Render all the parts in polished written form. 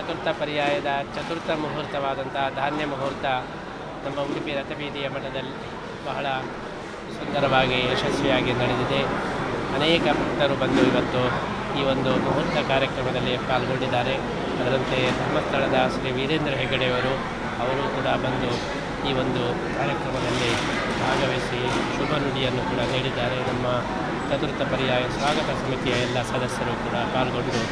ಚತುರ್ಥ ಪರ್ಯಾಯದ ಚತುರ್ಥ ಮುಹೂರ್ತವಾದಂಥ ಧಾನ್ಯ ಮುಹೂರ್ತ ನಮ್ಮ ಉಡುಪಿ ರಥಬೀದಿಯ ಮಠದಲ್ಲಿ ಬಹಳ ಸುಂದರವಾಗಿ ಯಶಸ್ವಿಯಾಗಿ ನಡೆದಿದೆ. ಅನೇಕ ಭಕ್ತರು ಬಂದು ಇವತ್ತು ಈ ಒಂದು ಮುಹೂರ್ತ ಕಾರ್ಯಕ್ರಮದಲ್ಲಿ ಪಾಲ್ಗೊಂಡಿದ್ದಾರೆ. ಅದರಂತೆ ಧರ್ಮಸ್ಥಳದ ಶ್ರೀ ವೀರೇಂದ್ರ ಹೆಗ್ಗಡೆಯವರು ಅವರು ಕೂಡ ಬಂದು ಈ ಒಂದು ಕಾರ್ಯಕ್ರಮದಲ್ಲಿ ಭಾಗವಹಿಸಿ ಶುಭ ನುಡಿಯನ್ನು ಕೂಡ ನೀಡಿದ್ದಾರೆ. ನಮ್ಮ ಚತುರ್ಥ ಪರ್ಯಾಯ ಸ್ವಾಗತ ಸಮಿತಿಯ ಎಲ್ಲ ಸದಸ್ಯರು ಕೂಡ ಪಾಲ್ಗೊಂಡು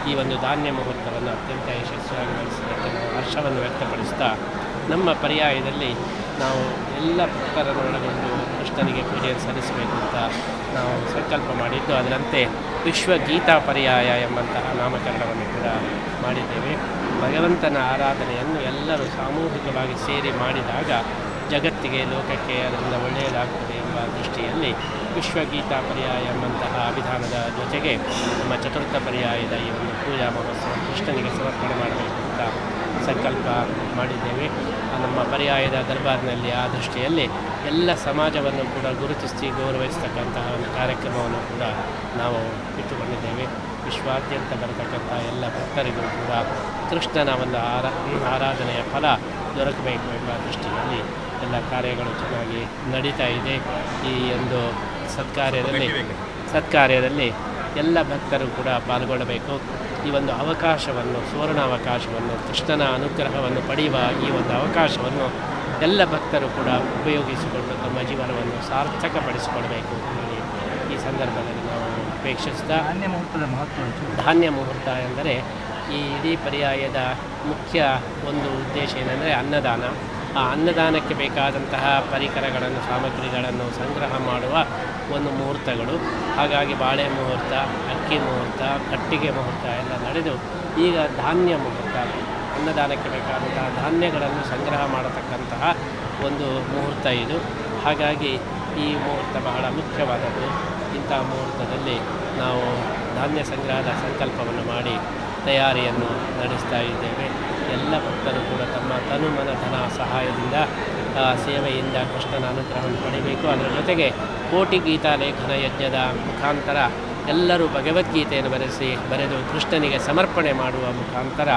ಈ ಒಂದು ಧಾನ್ಯ ಮುಹೂರ್ತವನ್ನು ಅತ್ಯಂತ ಯಶಸ್ವಿಯಾಗಿ ನಡೆಸಿದ್ದಕ್ಕೆ ನಾವು ಹರ್ಷವನ್ನು ವ್ಯಕ್ತಪಡಿಸ್ತಾ ನಮ್ಮ ಪರ್ಯಾಯದಲ್ಲಿ ನಾವು ಎಲ್ಲ ಭಕ್ತರನ್ನು ಒಳಗೊಂಡು ಕೃಷ್ಣನಿಗೆ ಪೂಜೆಯನ್ನು ಸಲ್ಲಿಸಬೇಕು ಅಂತ ನಾವು ಸಂಕಲ್ಪ ಮಾಡಿದ್ದು. ಅದರಂತೆ ವಿಶ್ವ ಗೀತಾ ಪರ್ಯಾಯ ಎಂಬಂತಹ ನಾಮಕರಣವನ್ನು ಕೂಡ ಮಾಡಿದ್ದೇವೆ. ಭಗವಂತನ ಆರಾಧನೆಯನ್ನು ಎಲ್ಲರೂ ಸಾಮೂಹಿಕವಾಗಿ ಸೇರಿ ಮಾಡಿದಾಗ ಜಗತ್ತಿಗೆ ಲೋಕಕ್ಕೆ ಅದರಿಂದ ಒಳ್ಳೆಯದಾಗ್ತದೆ ಎಂಬ ದೃಷ್ಟಿಯಲ್ಲಿ ವಿಶ್ವಗೀತಾ ಪರ್ಯಾಯ ಎಂಬಂತಹ ಅಭಿಧಾನದ ಜೊತೆಗೆ ನಮ್ಮ ಚತುರ್ಥ ಪರ್ಯಾಯದ ಈ ಒಂದು ಪೂಜಾ ಮಹೋತ್ಸವ ಕೃಷ್ಣನಿಗೆ ಸಮರ್ಪಣೆ ಮಾಡಬೇಕು ಅಂತ ಸಂಕಲ್ಪ ಮಾಡಿದ್ದೇವೆ. ನಮ್ಮ ಪರ್ಯಾಯದ ದರ್ಬಾರ್ನಲ್ಲಿ ಆ ದೃಷ್ಟಿಯಲ್ಲಿ ಎಲ್ಲ ಸಮಾಜವನ್ನು ಕೂಡ ಗುರುತಿಸಿ ಗೌರವಿಸ್ತಕ್ಕಂತಹ ಒಂದು ಕಾರ್ಯಕ್ರಮವನ್ನು ಕೂಡ ನಾವು ಇಟ್ಟುಕೊಂಡಿದ್ದೇವೆ. ವಿಶ್ವಾದ್ಯಂತ ಬರತಕ್ಕಂಥ ಎಲ್ಲ ಭಕ್ತರಿಗೂ ಕೂಡ ಕೃಷ್ಣನ ಒಂದು ಆರಾಧನೆಯ ಫಲ ದೊರಕಬೇಕು ಎಂಬ ದೃಷ್ಟಿಯಲ್ಲಿ ಎಲ್ಲ ಕಾರ್ಯಗಳು ಚೆನ್ನಾಗಿ ನಡೀತಾ ಇದೆ. ಈ ಒಂದು ಸತ್ಕಾರ್ಯದಲ್ಲಿ ಎಲ್ಲ ಭಕ್ತರು ಕೂಡ ಪಾಲ್ಗೊಳ್ಳಬೇಕು. ಈ ಒಂದು ಅವಕಾಶವನ್ನು ಸುವರ್ಣಾವಕಾಶವನ್ನು ಕೃಷ್ಣನ ಅನುಗ್ರಹವನ್ನು ಪಡೆಯುವ ಈ ಒಂದು ಅವಕಾಶವನ್ನು ಎಲ್ಲ ಭಕ್ತರು ಕೂಡ ಉಪಯೋಗಿಸಿಕೊಂಡು ತಮ್ಮ ಜೀವನವನ್ನು ಸಾರ್ಥಕಪಡಿಸಿಕೊಳ್ಬೇಕು ಹೇಳಿ ಈ ಸಂದರ್ಭದಲ್ಲಿ ನಾವು ಅಪೇಕ್ಷಿಸ್ತಾ ಧಾನ್ಯ ಮುಹೂರ್ತ ಎಂದರೆ ಈ ಇಡೀ ಪರ್ಯಾಯದ ಮುಖ್ಯ ಒಂದು ಉದ್ದೇಶ ಏನಂದರೆ ಅನ್ನದಾನ. ಆ ಅನ್ನದಾನಕ್ಕೆ ಬೇಕಾದಂತಹ ಪರಿಕರಗಳನ್ನು ಸಾಮಗ್ರಿಗಳನ್ನು ಸಂಗ್ರಹ ಮಾಡುವ ಒಂದು ಮುಹೂರ್ತಗಳು. ಹಾಗಾಗಿ ಬಾಳೆ ಮುಹೂರ್ತ, ಅಕ್ಕಿ ಮುಹೂರ್ತ, ಕಟ್ಟಿಗೆ ಮುಹೂರ್ತ ಎಲ್ಲ ನಡೆದು ಈಗ ಧಾನ್ಯ ಮುಹೂರ್ತ, ಅನ್ನದಾನಕ್ಕೆ ಬೇಕಾದಂತಹ ಧಾನ್ಯಗಳನ್ನು ಸಂಗ್ರಹ ಮಾಡತಕ್ಕಂತಹ ಒಂದು ಮುಹೂರ್ತ ಇದು. ಹಾಗಾಗಿ ಈ ಮುಹೂರ್ತ ಬಹಳ ಮುಖ್ಯವಾದದ್ದು. ಇಂಥ ಮುಹೂರ್ತದಲ್ಲಿ ನಾವು ಧಾನ್ಯ ಸಂಗ್ರಹದ ಸಂಕಲ್ಪವನ್ನು ಮಾಡಿ ತಯಾರಿಯನ್ನು ನಡೆಸ್ತಾ ಇದ್ದೇವೆ. ಎಲ್ಲ ಭಕ್ತರು ಕೂಡ ತಮ್ಮ ತನು ಮನ ಧನ ಸಹಾಯದಿಂದ ಸೇವೆಯಿಂದ ಕೃಷ್ಣನ ಅನುಗ್ರಹವನ್ನು ಪಡೆಯಬೇಕು. ಅದರ ಜೊತೆಗೆ ಕೋಟಿ ಗೀತಾ ಲೇಖನ ಯಜ್ಞದ ಮುಖಾಂತರ ಎಲ್ಲರೂ ಭಗವದ್ಗೀತೆಯನ್ನು ಬರೆದು ಕೃಷ್ಣನಿಗೆ ಸಮರ್ಪಣೆ ಮಾಡುವ ಮುಖಾಂತರ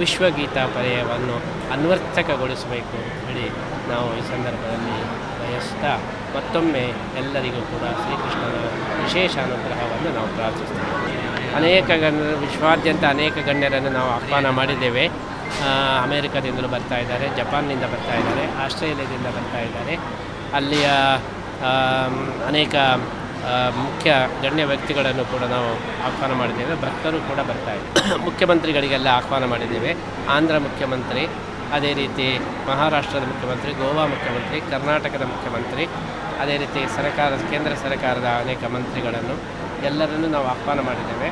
ವಿಶ್ವಗೀತಾ ಪರ್ಯಾಯವನ್ನು ಅನ್ವರ್ಥಕಗೊಳಿಸಬೇಕು ಹೇಳಿ ನಾವು ಈ ಸಂದರ್ಭದಲ್ಲಿ ಬಯಸ್ತಾ ಮತ್ತೊಮ್ಮೆ ಎಲ್ಲರಿಗೂ ಕೂಡ ಶ್ರೀಕೃಷ್ಣನ ವಿಶೇಷ ಅನುಗ್ರಹವನ್ನು ನಾವು ಪ್ರಾರ್ಥಿಸ್ತೇವೆ. ಅನೇಕ ವಿಶ್ವಾದ್ಯಂತ ಅನೇಕ ಗಣ್ಯರನ್ನು ನಾವು ಆಹ್ವಾನ ಮಾಡಿದ್ದೇವೆ. ಅಮೇರಿಕಾದಿಂದಲೂ ಬರ್ತಾ ಇದ್ದಾರೆ, ಜಪಾನ್ನಿಂದ ಬರ್ತಾ ಇದ್ದಾರೆ, ಆಸ್ಟ್ರೇಲಿಯಾದಿಂದ ಬರ್ತಾ ಇದ್ದಾರೆ. ಅಲ್ಲಿಯ ಅನೇಕ ಮುಖ್ಯ ಗಣ್ಯ ವ್ಯಕ್ತಿಗಳನ್ನು ಕೂಡ ನಾವು ಆಹ್ವಾನ ಮಾಡಿದ್ದೇವೆ. ಭಕ್ತರು ಕೂಡ ಬರ್ತಾ ಇದ್ದಾರೆ. ಮುಖ್ಯಮಂತ್ರಿಗಳಿಗೆಲ್ಲ ಆಹ್ವಾನ ಮಾಡಿದ್ದೇವೆ. ಆಂಧ್ರ ಮುಖ್ಯಮಂತ್ರಿ, ಅದೇ ರೀತಿ ಮಹಾರಾಷ್ಟ್ರದ ಮುಖ್ಯಮಂತ್ರಿ, ಗೋವಾ ಮುಖ್ಯಮಂತ್ರಿ, ಕರ್ನಾಟಕದ ಮುಖ್ಯಮಂತ್ರಿ, ಅದೇ ರೀತಿ ಕೇಂದ್ರ ಸರ್ಕಾರದ ಅನೇಕ ಮಂತ್ರಿಗಳನ್ನು ಎಲ್ಲರನ್ನೂ ನಾವು ಆಹ್ವಾನ ಮಾಡಿದ್ದೇವೆ.